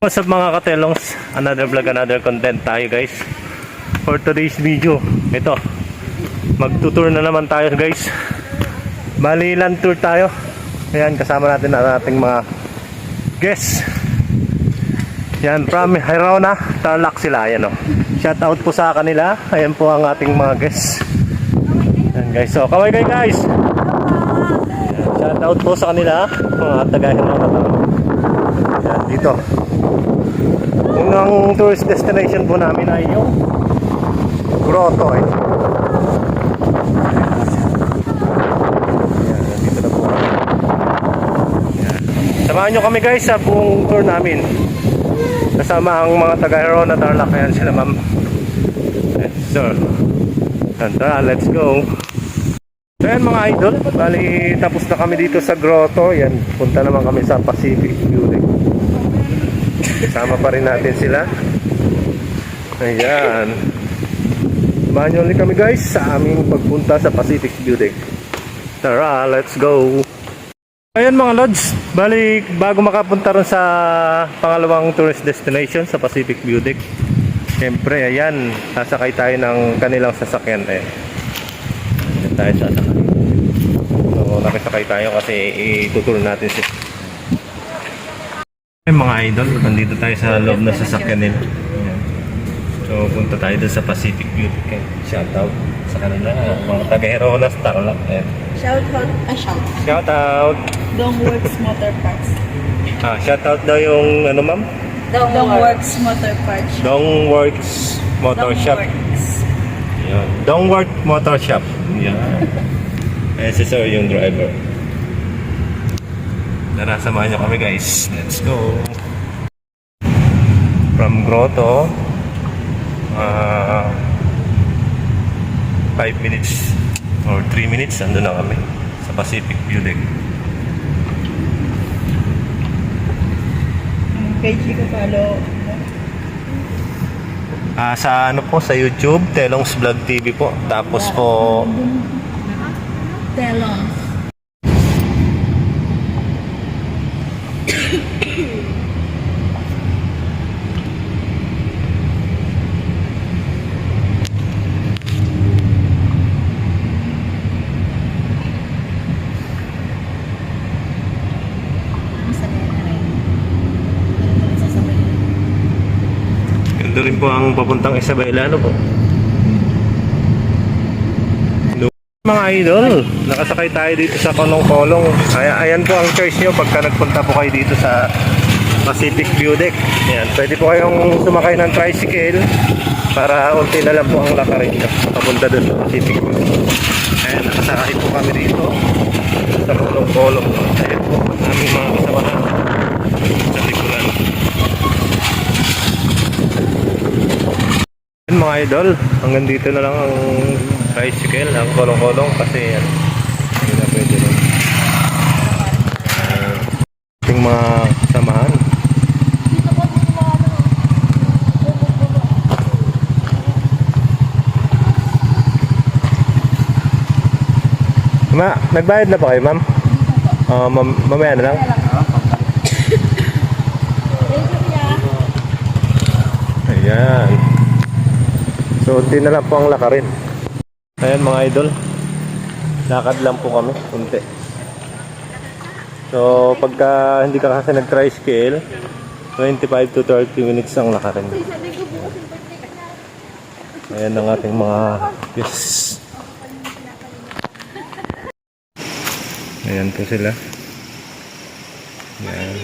What's up mga katelongs, another vlog, another content tayo guys. For today's video, ito, magtutour na naman tayo guys. Bali land tour tayo. Ayan, kasama natin ang ating mga guests. Yan, from Hirona, Tarlac sila. Ayan o, shout out po sa kanila. Ayan po ang ating mga guests. Ayan guys, so kaway kayo guys. Ayan, shout out po sa kanila, mga taga-Hirona. Ayan, dito. Unang tourist destination po namin ay yung grotto eh. Ayan, dito na po. Ayan. Samahan nyo kami guys sa buong tour namin. Kasama ang mga taga-Hirona, Tarlac. Ayan sila ma'am. Ayan, sir. Tara, let's go. So ayan mga idol, bali tapos na kami dito sa grotto. Ayan, punta naman kami sa Pacific Building. Kasama pa rin natin sila. Ayan. Samahan nyo ulit kami guys sa aming pagpunta sa Pacific Building. Tara, let's go. Ayan mga lods, balik bago makapunta rin sa pangalawang tourist destination sa Pacific Building, siyempre ayan, sasakay tayo ng kanilang sasakyan. Ayan tayo sasakay. So nakisakay tayo kasi ituturo natin si mga idol. Nandito tayo sa loob ng sasakyan nila. Ayan. So punta tayo dun sa Pacific Building. Shout out sa kanila, mga taga-Hirona, Tarlac. Shout out Dongworks Motor Parts. Shout out daw yung ano ma'am? Dongworks Motor Parts. Dongworks Motor Shop. Ayan. Dongworks Motor Shop. Ayan. Ayan si sir yung driver. Tara, samahan nyo kami guys. Let's go. From grotto, 5 minutes or 3 minutes andun na kami sa Pacific Building. Page ko follow. Sa ano po, sa YouTube, Telongs Vlog TV po. Tapos po Telong. ito rin po ang papuntang Isabela, ano po? Mga idol, nakasakay tayo dito sa kolong-kolong. Ayan po ang choice nyo pagka nagpunta po kayo dito sa Pacific View Deck. Ayan, pwede po kayong sumakay ng tricycle para unti na lang po ang lakarin nyo papunta doon sa Pacific View Deck. Ayan, nakasakay po kami dito sa kolong-kolong. Ayan po, aming mga kasamahan sa likuran. Mga idol, hanggang dito na lang ang tricycle, ang kolong-kolong kasi yan, hindi na pwede lang. Ating mga kasamahan. Nagbayad na ba kayo ma'am? Mamaya na lang. Ayan. So, unti na lang po ang lakarin. Ayan mga idol, lakad lang po kami, unti. So, pagka hindi ka kasi nag-tricycle, 25 to 30 minutes ang lakarin. Ayan ang ating mga guests. Ayan po sila. Ayan.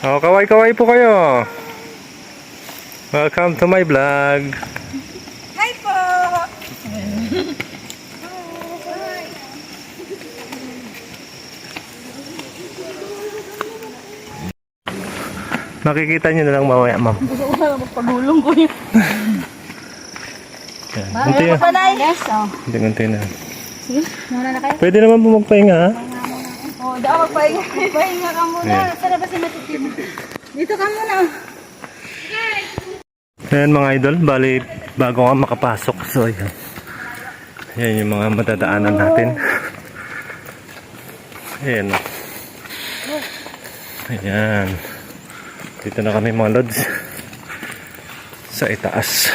Oh, kaway-kaway po kayo. Welcome to my vlog. Hi po! Makikita nyo na lang mamaya, ma'am. Gusto ko na magpagulong ko yun. Unti na. Yes, oh. Unti na. Sige, muna na kayo. Pwede naman po magpahinga, ha? Oh, daw magpahinga. Pahinga ka muna. Yeah. Sana ba si Matutin? Dito ka muna. Ayan mga idol, bali bago nga makapasok. So ayan. Ayan yung mga matadaanan natin. Ayan. Ayan. Dito na kami mga lods. Sa itaas.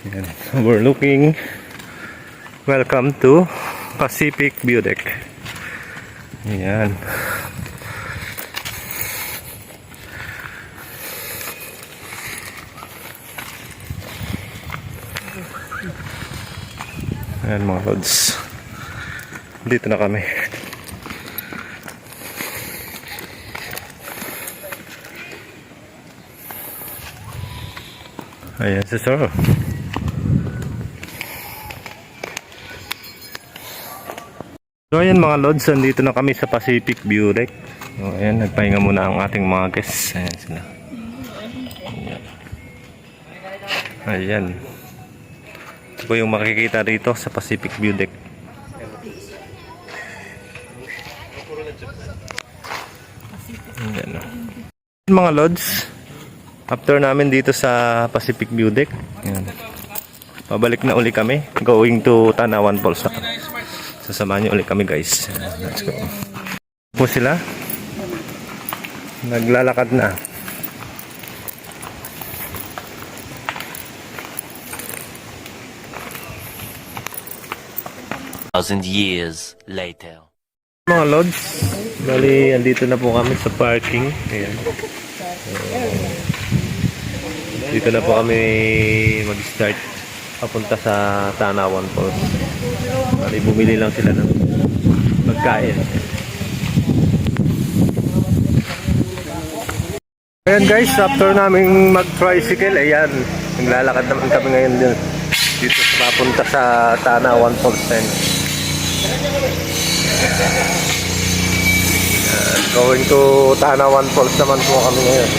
Yan. Overlooking. Welcome to Pacific View Deck. Yan. Ayan mga lods. Dito na kami. Ayan si sir. So ayan mga lods, nandito na kami sa Pacific View Deck. So ayan, nagpahinga muna ang ating mga guests. Ayan sila. Ayan. Ito po yung makikita dito sa Pacific View Deck. Ayan. Mga lods, after namin dito sa Pacific View Deck, ayan, pabalik na uli kami, going to Tanawan Falls. Sasamahan niyo uli kami guys. Let's go. Po sila, naglalakad na. Thousand years later. Mga lods, bali andito na po kami sa parking. Ayan. Dito na po kami mag-start papunta sa Tanawan Falls. Bali bumili lang sila ng pagkain. Ayan guys, after naming mag-tricycle, ayan, naglalakad naman kami ngayon dito sa papunta sa Tanawan Falls. Going to Tanawan Falls naman po kami ngayon.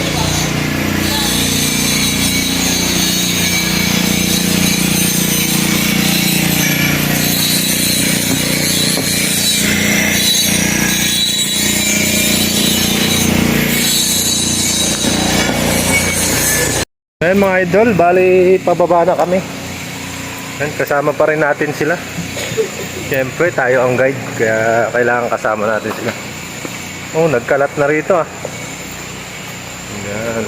Ayan mga idol, bali pababa na kami. Ayan, kasama pa rin natin sila. Siyempre tayo ang guide, kaya kailangan kasama natin sila. Oh, nagkalat na rito ah. Ayan.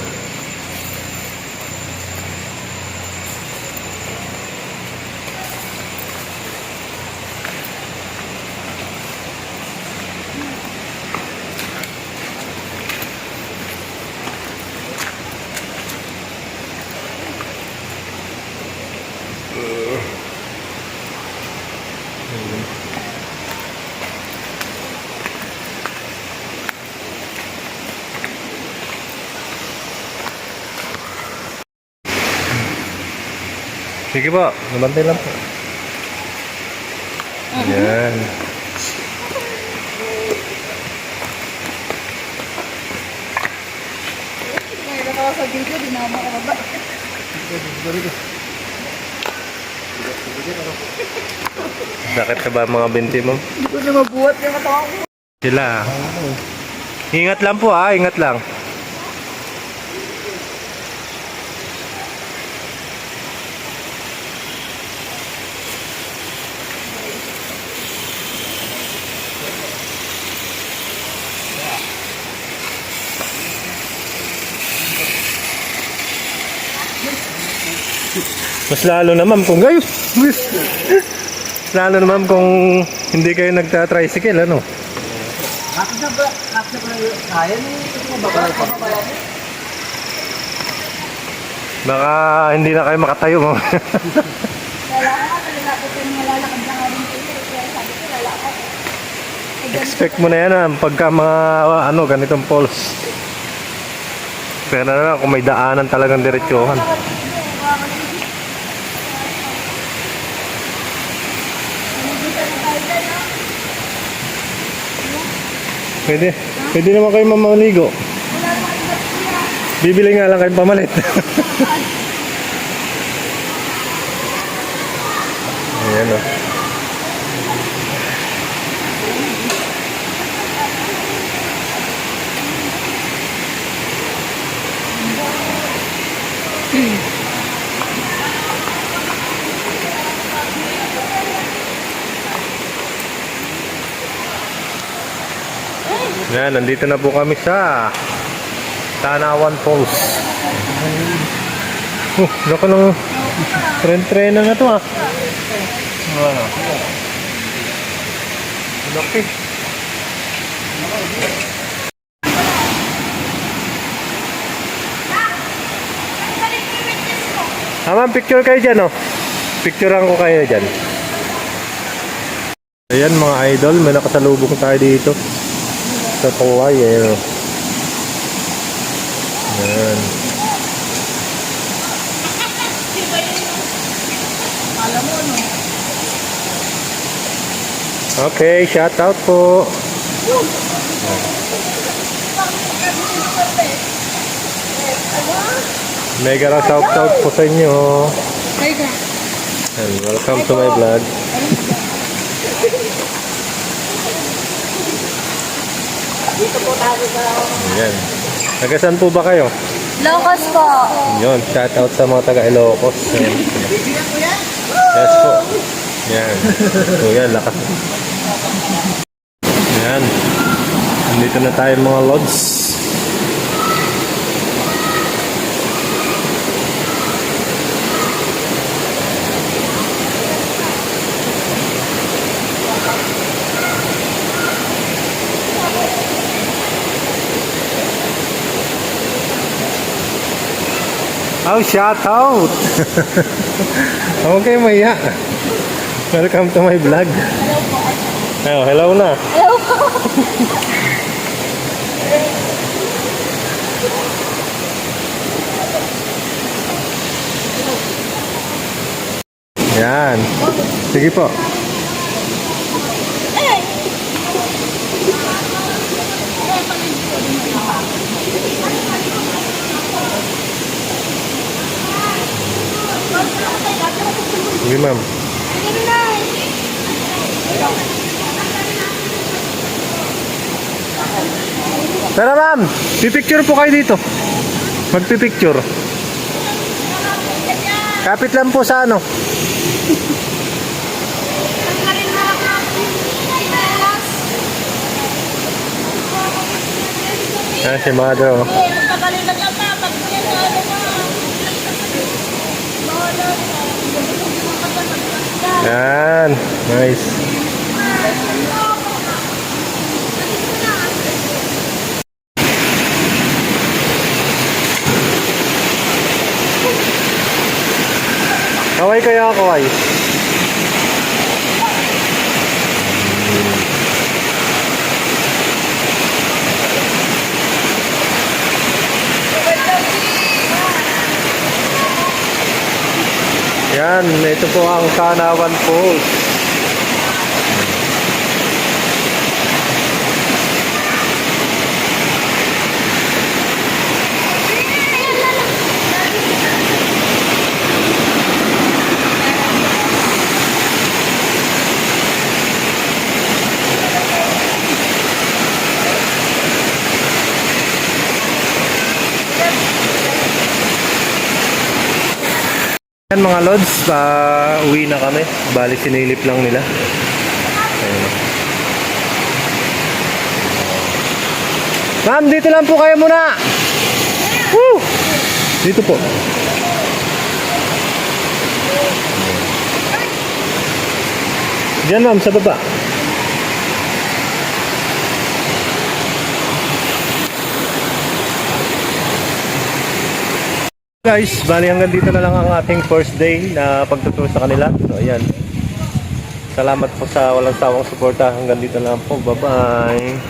Sige po, nabantay lang po. Ayan. Ngayon ako sa video, di na ako makababa. Sakit ka ba mga binti mo? Hindi ko na mabuhat yung katawan ko. Sila. Ingat lang po ah, ingat lang. Mas lalo naman kung gayo. Mas lalo naman kung hindi kayo nagta-tricycle, ano? Baka hindi na kayo makatayo mo. Lalakad ako, lalakad ko yung lalakad na nga rin kayo. Kaya sabi ko, lalakad. Expect mo na yan pagka mga ano, ganitong falls. Pero na kung may daanan talagang diretsuhan. Pwede naman kayo mamaligo. Bibili nga lang kayong pamalit. Ayan o. Yan, nandito na po kami sa Tanawan Falls. Laki ng tren-trena na to ah. Ano? Laki. Ma'am, picture kayo dyan oh. Picturean ko kayo dyan. Ayan mga idol, may nakasalubong tayo dito sa Kauai. Ayan oh. Ayan. Okay, shout out po. Mega lang shout out po sa inyo. And welcome to my vlog. Dito po tayo sa... Ayan. Nagasan po ba kayo? Locos po. Yun, shout out sa mga taga Ilocos. Ayan. Yes po. Yan. So yan, lakas. Yan. Nandito na tayo mga lods. Oh, shout out! Okay, maya. Welcome to my vlog. Oh, hello na. Hello po. Yan. Sige po. Sige, ma'am. Tara, ma'am. Pipicture po kayo dito. Magpipicture. Kapit lang po sa ano. Ah, si mother. Oh. Yan. Nice. Kaway kaya kaway. Yan, ito po ang Tanawan Falls. Yan mga lods, uwi na kami. Bali sinilip lang nila. Ayun. Ma'am, dito lang po kayo muna. Woo! Dito po. Diyan ma'am, sa baba. Guys, bali hanggang dito na lang ang ating first day na pagtuturo sa kanila. So ayan. Salamat po sa walang sawang suporta. Hanggang dito na lang po. Bye-bye.